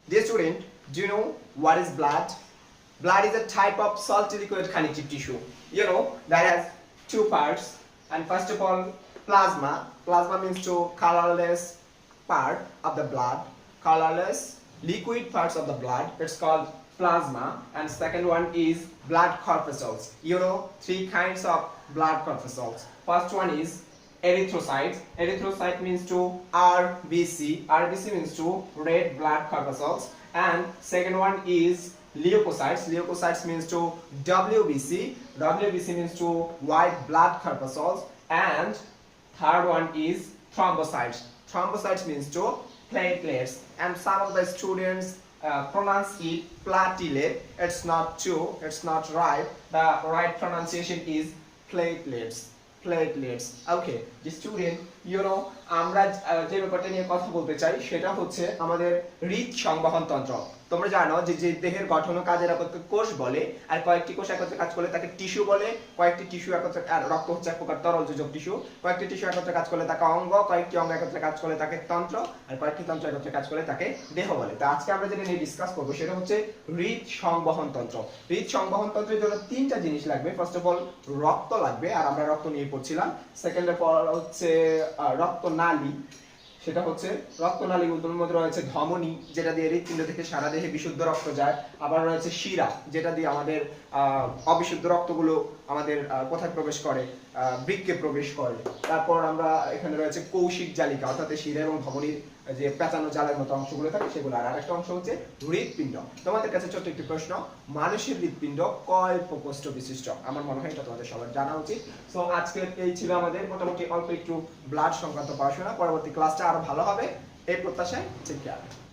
Dear student, do you know what is blood? Blood is a type of salty liquid connective tissue. You know that has two parts. And first of all, plasma. Plasma means to colorless part of the blood, colorless liquid parts of the blood. It's called plasma. And second one is blood corpuscles. You know three kinds of blood corpuscles. First one is erythrocytes. Erythrocyte means to RBC. RBC means to red blood corpuscles. And second one is leukocytes. Leukocytes means to WBC. WBC means to white blood corpuscles. And third one is thrombocytes. Thrombocytes means to platelets. And some of the students pronounce it platelet. It's not true. It's not right. The right pronunciation is platelets. Platelets okay যে student আমরা যে ব্যাপারটা নিয়ে কথা বলতে চাই সেটা হচ্ছে আমাদের হৃদ সংবহন তন্ত্র। তোমরা জানো যে যে দেহের গঠন ও কাজের একত্রে কোষ বলে, আর কয়েকটি কোষ একত্রে কাজ করলে তাকে টিস্যু বলে, কয়েকটি টিস্যু একত্রে, আর রক্ত হচ্ছে এক প্রকার তরল যোজক টিস্যু, কয়েকটি টিস্যু একত্রে কাজ করলে তাকে অঙ্গ, কয়েকটি অঙ্গ একত্রে কাজ করলে তাকে তন্ত্র, আর কয়েকটি তন্ত্র একত্রে কাজ করলে তাকে দেহ বলে। তো আজকে আমরা যেটা নিয়ে ডিসকাস করবো সেটা হচ্ছে হৃদ সংবহন তন্ত্র। হৃদ সংবহন তন্ত্রের জন্য তিনটা জিনিস লাগবে। ফার্স্ট অফ অল রক্ত লাগবে, আর আমরা রক্ত নিয়ে পড়ছিলাম। সেকেন্ড অফ অল হচ্ছে রক্তনালী। সেটা হচ্ছে রক্তনালীগুলোর মধ্যে রয়েছে ধমনী, যেটা দিয়ে হৃৎপিণ্ড থেকে সারা দেহে বিশুদ্ধ রক্ত যায়। আবার রয়েছে শিরা, যেটা দিয়ে আমাদের অবিশুদ্ধ রক্তগুলো আমাদের কোথায় প্রবেশ করে, বৃক্কে প্রবেশ করে। তারপর আমরা এখানে রয়েছে কৌশিক জালিকা, অর্থাৎ শিরা এবং ধমনীর যে পেঁচানো জালের মতো অংশগুলো থাকে সেগুলো। আর আরেকটা অংশ হচ্ছে হৃৎপিণ্ড। তোমাদের কাছে ছোট্ট একটি প্রশ্ন, মানুষের হৃৎপিণ্ড কয় প্রকোষ্ঠ বিশিষ্ট? আমার মনে হয় এটা তোমাদের সবার জানা উচিত। সো আজকে এই ছিল আমাদের মোটামুটি অল্প একটু ব্লাড সংক্রান্ত পড়াশোনা। পরবর্তী ক্লাসটা আরো ভালো হবে এই প্রত্যাশায়। Take care.